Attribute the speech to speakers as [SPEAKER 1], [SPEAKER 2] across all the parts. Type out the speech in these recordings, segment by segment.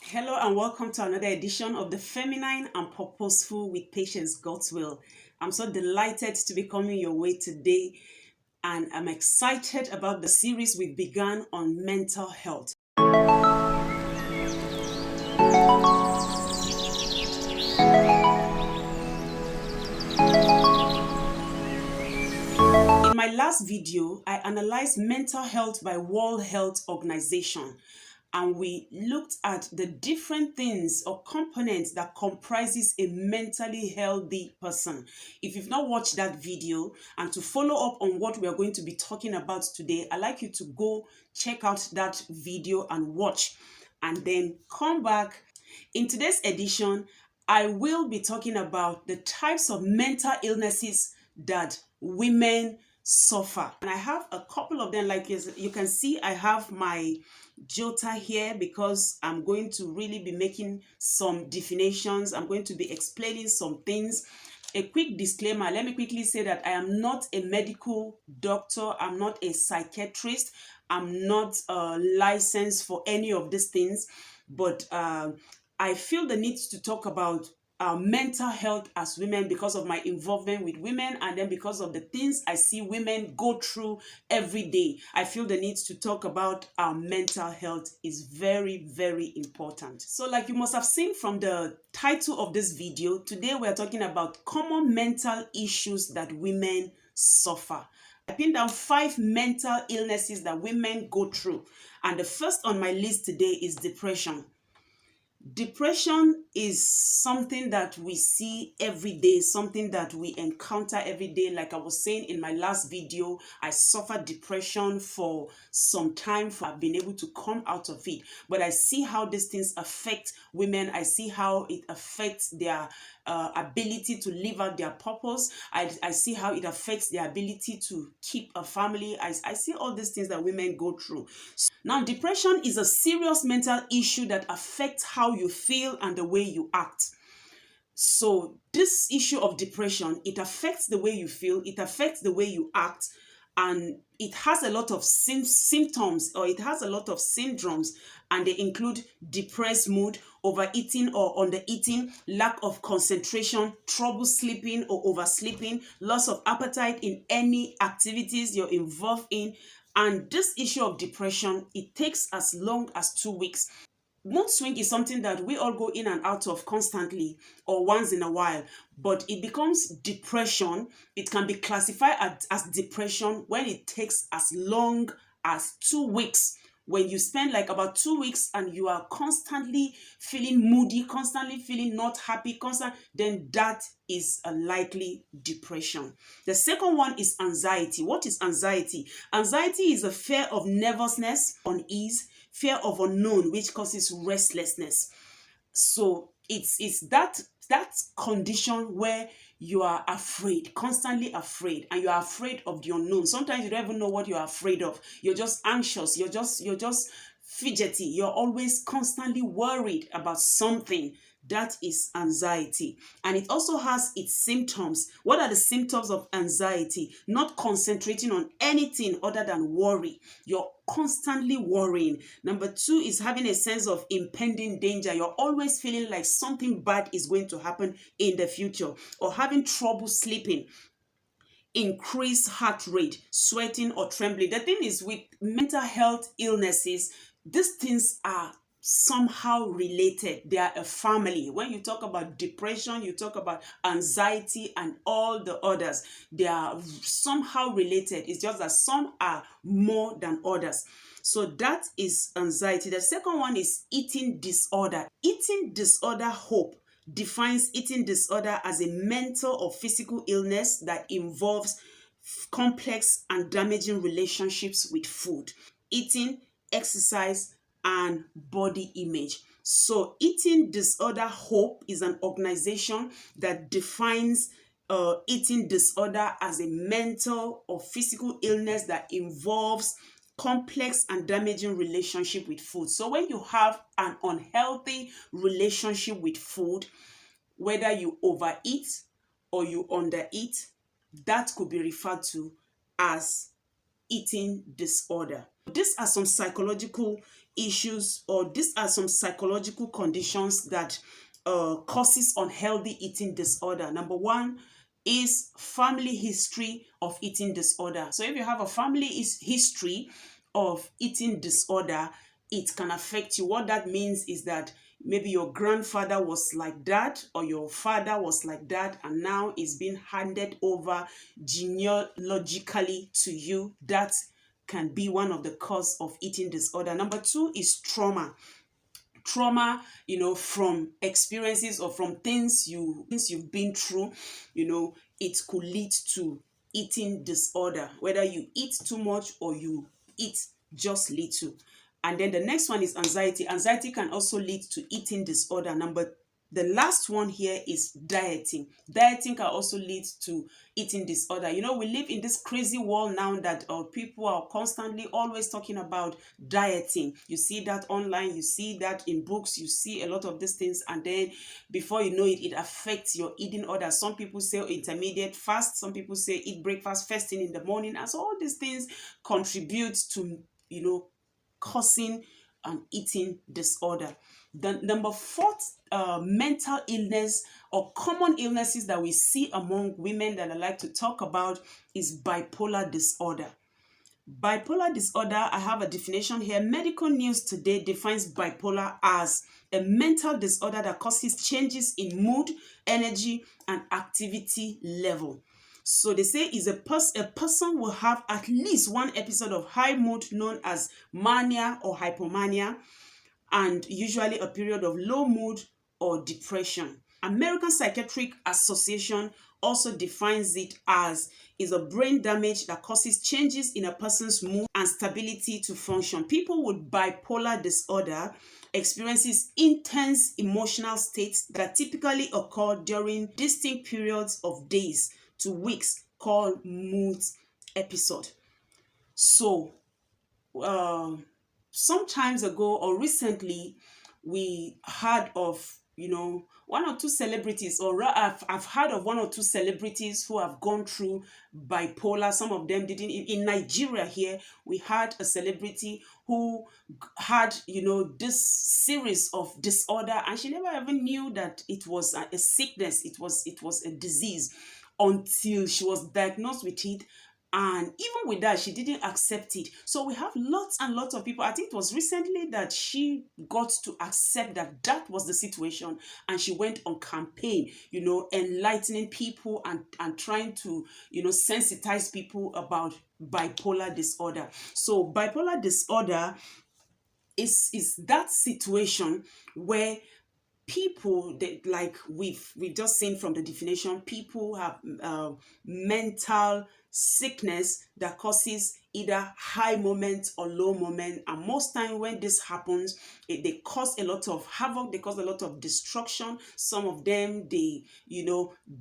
[SPEAKER 1] Hello and welcome to another edition of the Feminine and Purposeful with Patience God's Will. I'm so delighted to be coming your way today, and I'm excited about the series we've begun on mental health. In my last video, I analyzed mental health by World Health Organization, and we looked at the different things or components that comprises a mentally healthy person. If you've not watched that video and to follow up on what we are going to be talking about today, I'd like you to go check out that video and watch and then come back. In today's edition, I will be talking about the types of mental illnesses that women suffer. And I have a couple of them. Like you can see, I have my jota here because I'm going to really be making some definitions. I'm going to be explaining some things. A quick disclaimer, let me quickly say that I am not a medical doctor. I'm not a psychiatrist. I'm not licensed for any of these things, but I feel the need to talk about mental health as women because of my involvement with women, and then because of the things I see women go through every day. I feel the need to talk about our mental health is very, very important. So like you must have seen from the title of this video, today we're talking about common mental issues that women suffer. I pinned down 5 mental illnesses that women go through, and the first on my list today is depression. Depression is something that we see every day, something that we encounter every day. Like I was saying in my last video, I suffered depression for some time. I've been able to come out of it. But I see how these things affect women. I see how it affects their ability to live out their purpose. I see how it affects their ability to keep a family. I see all these things that women go through. Now, depression is a serious mental issue that affects how you feel and the way you act. So this issue of depression, it affects the way you feel, it affects the way you act, and it has a lot of symptoms, or it has a lot of syndromes, and they include depressed mood, overeating or undereating, lack of concentration, trouble sleeping or oversleeping, loss of appetite in any activities you're involved in. And this issue of depression, it takes as long as 2 weeks. Mood swing is something that we all go in and out of constantly or once in a while, but it becomes depression. It can be classified as depression when it takes as long as 2 weeks. When you spend like about 2 weeks and you are constantly feeling moody, constantly feeling not happy, then that is a likely depression. The second one is anxiety. What is anxiety? Anxiety is a fear of nervousness, unease, fear of unknown, which causes restlessness. So it's that condition where you are afraid, constantly afraid, and you are afraid of the unknown. Sometimes you don't even know what you are afraid of. You're just anxious. You're just fidgety. You're always constantly worried about something. That is anxiety. And it also has its symptoms. What are the symptoms of anxiety? Not concentrating on anything other than worry. You're constantly worrying. Number 2 is having a sense of impending danger. You're always feeling like something bad is going to happen in the future, or having trouble sleeping, increased heart rate, sweating or trembling. The thing is, with mental health illnesses, these things are somehow related. They are a family. When you talk about depression, you talk about anxiety and all the others. They are somehow related. It's just that some are more than others. So that is anxiety. The second one is eating disorder. Eating disorder defines eating disorder as a mental or physical illness that involves complex and damaging relationships with food, eating, exercise, and body image. So Eating Disorder Hope is an organization that defines eating disorder as a mental or physical illness that involves complex and damaging relationship with food. So when you have an unhealthy relationship with food, whether you overeat or you undereat, that could be referred to as eating disorder. These are some psychological issues, or these are some psychological conditions that causes unhealthy eating disorder. Number one is family history of eating disorder. So if you have a family history of eating disorder, it can affect you. What that means is that maybe your grandfather was like that, or your father was like that, and now it's being handed over genealogically to you. That can be one of the cause of eating disorder. Number two is trauma, from experiences or from things you've been through. It could lead to eating disorder, whether you eat too much or you eat just little. And then the next one is anxiety. Anxiety can also lead to eating disorder. The last one here is dieting. Dieting can also lead to eating disorder. We live in this crazy world now that people are constantly always talking about dieting. You see that online, you see that in books, you see a lot of these things, and then before you know it, it affects your eating order. Some people say intermediate fast, some people say eat breakfast first thing in the morning, and so all these things contribute to, causing an eating disorder. The number four mental illness or common illnesses that we see among women that I like to talk about is bipolar disorder. Bipolar disorder, I have a definition here. Medical News Today defines bipolar as a mental disorder that causes changes in mood, energy, and activity level. So they say a person will have at least one episode of high mood known as mania or hypomania, and usually a period of low mood or depression. American Psychiatric Association also defines it as is a brain damage that causes changes in a person's mood and stability to function. People with bipolar disorder experiences intense emotional states that typically occur during distinct periods of days to weeks called mood episode. So, some times ago or recently, we heard of, one or two celebrities, or I've heard of one or two celebrities who have gone through bipolar. Some of them didn't. In Nigeria here, we had a celebrity who had, this series of disorder, and she never even knew that it was a sickness. It was a disease until she was diagnosed with it. And even with that, she didn't accept it. So we have lots and lots of people. I think it was recently that she got to accept that that was the situation. And she went on campaign, enlightening people and trying to, sensitize people about bipolar disorder. So bipolar disorder is that situation where people that, like we've just seen from the definition, people have mental sickness that causes either high moments or low moments, and most time when this happens, they cause a lot of havoc, they cause a lot of destruction. Some of them, they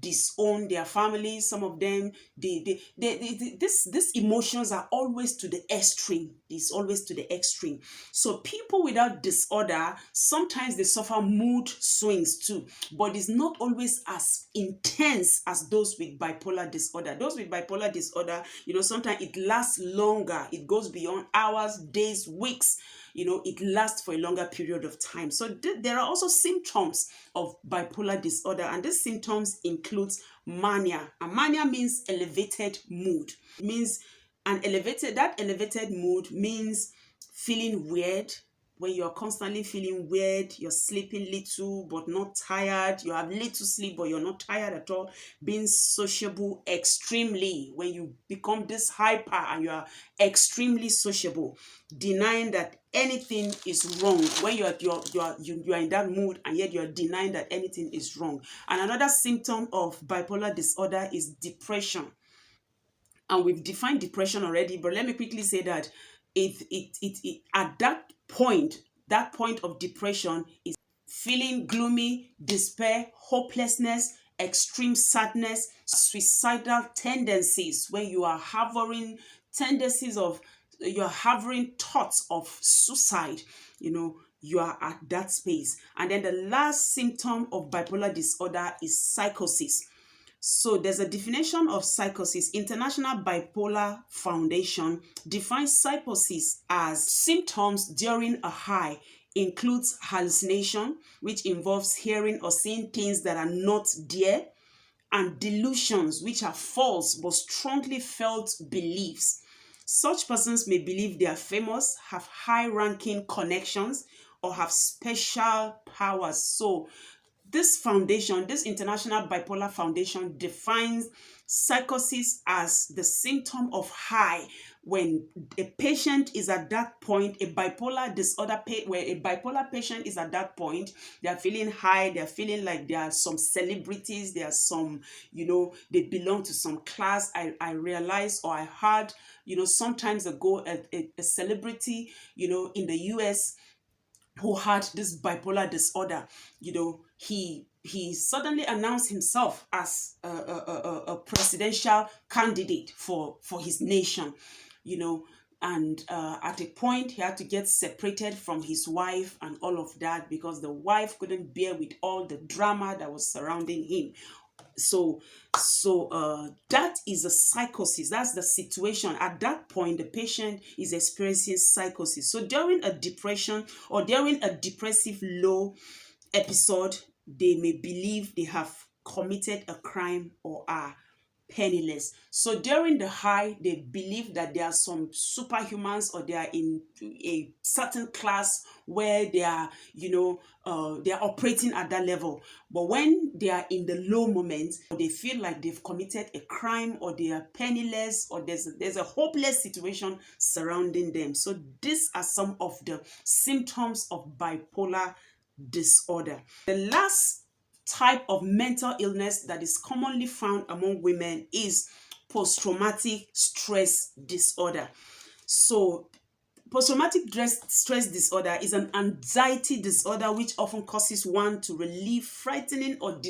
[SPEAKER 1] disown their families. Some of them, these emotions are always to the extreme. It's always to the extreme. So people without disorder, sometimes they suffer mood swings too, but it's not always as intense as those with bipolar disorder. Those with bipolar disorder, sometimes it lasts longer. It goes beyond hours, days, weeks. It lasts for a longer period of time. So there are also symptoms of bipolar disorder, and these symptoms includes mania. And mania means elevated mood. It means that elevated mood means feeling weird. When you're constantly feeling weird, you're sleeping little but not tired, you have little sleep but you're not tired at all, being sociable extremely, when you become this hyper and you are extremely sociable, denying that anything is wrong, when you're in that mood and yet you're denying that anything is wrong. And another symptom of bipolar disorder is depression. And we've defined depression already, but let me quickly say that it at that point of depression is feeling gloomy, despair, hopelessness, extreme sadness, suicidal tendencies, when you are harboring thoughts of suicide, you are at that space. And then the last symptom of bipolar disorder is psychosis. So there's a definition of psychosis. International Bipolar Foundation defines psychosis as symptoms during a high, includes hallucination, which involves hearing or seeing things that are not there, and delusions, which are false but strongly felt beliefs. Such persons may believe they are famous, have high-ranking connections, or have special powers. So this foundation, this International Bipolar Foundation, defines psychosis as the symptom of high. When a patient is at that point, a bipolar disorder, where a bipolar patient is at that point, they are feeling high, they are feeling like there are some celebrities, there are some, they belong to some class. I realized, or I heard, sometimes ago, a celebrity, in the US, who had this bipolar disorder, he suddenly announced himself as a presidential candidate for his nation, and at a point he had to get separated from his wife and all of that, because the wife couldn't bear with all the drama that was surrounding him. So that is a psychosis. That's the situation. At that point, the patient is experiencing psychosis. So during a depression or during a depressive low episode, they may believe they have committed a crime or are penniless. So during the high, they believe that there are some superhumans, or they are in a certain class where they are, they are operating at that level. But when they are in the low moment, they feel like they've committed a crime, or they are penniless, or there's a hopeless situation surrounding them. So these are some of the symptoms of bipolar disorder. The last type of mental illness that is commonly found among women is post-traumatic stress disorder. So post-traumatic stress disorder is an anxiety disorder which often causes one to relive frightening or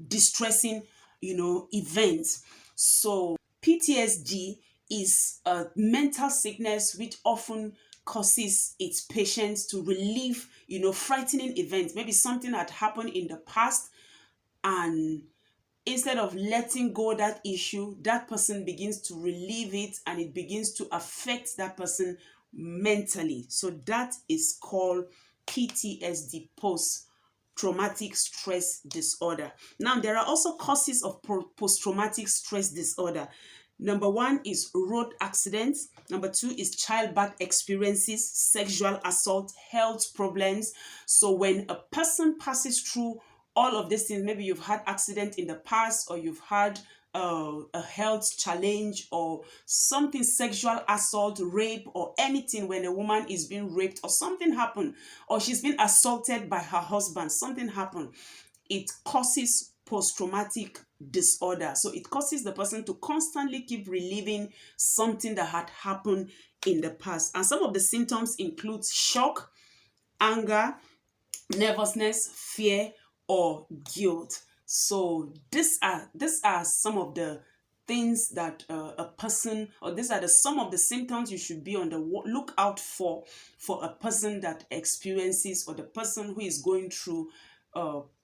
[SPEAKER 1] distressing, events. So PTSD is a mental sickness which often causes its patients to relive, frightening events. Maybe something had happened in the past, and instead of letting go that issue, that person begins to relive it, and it begins to affect that person mentally. So that is called PTSD, post-traumatic stress disorder. Now, there are also causes of post-traumatic stress disorder. Number one is road accidents. Number two is childbirth experiences, sexual assault, health problems. So when a person passes through all of these things, maybe you've had accident in the past, or you've had a health challenge, or something, sexual assault, rape, or anything, when a woman is being raped, or something happened, or she's been assaulted by her husband, something happened, it causes post-traumatic disorder. So it causes the person to constantly keep reliving something that had happened in the past. And some of the symptoms include shock, anger, nervousness, fear, or guilt. So these are some of the things that a person, or these are some of the symptoms you should be on the lookout for a person that experiences, or the person who is going through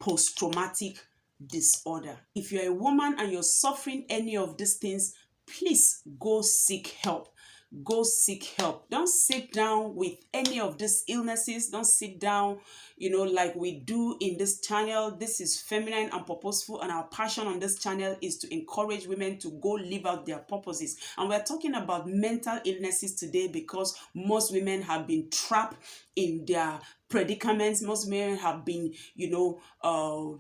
[SPEAKER 1] post-traumatic disorder. If you're a woman and you're suffering any of these things, please go seek help. Go seek help. Don't sit down with any of these illnesses. Don't sit down, like we do in this channel. This is Feminine and Purposeful, and our passion on this channel is to encourage women to go live out their purposes. And we're talking about mental illnesses today because most women have been trapped in their predicaments. Most women have been,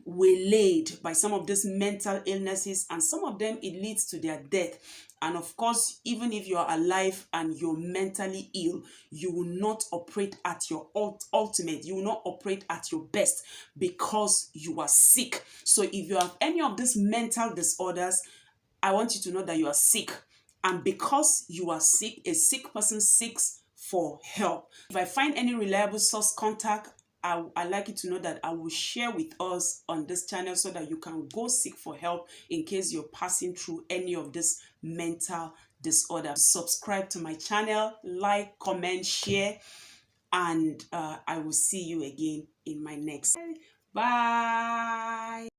[SPEAKER 1] waylaid by some of these mental illnesses, and some of them, it leads to their death. And of course, even if you're alive and you're mentally ill, you will not operate at your ultimate. You will not operate at your best because you are sick. So if you have any of these mental disorders, I want you to know that you are sick. And because you are sick, a sick person seeks for help. If I find any reliable source contact, I'd like you to know that I will share with us on this channel so that you can go seek for help in case you're passing through any of this mental disorder. Subscribe to my channel, like, comment, share, and I will see you again in my next. Bye.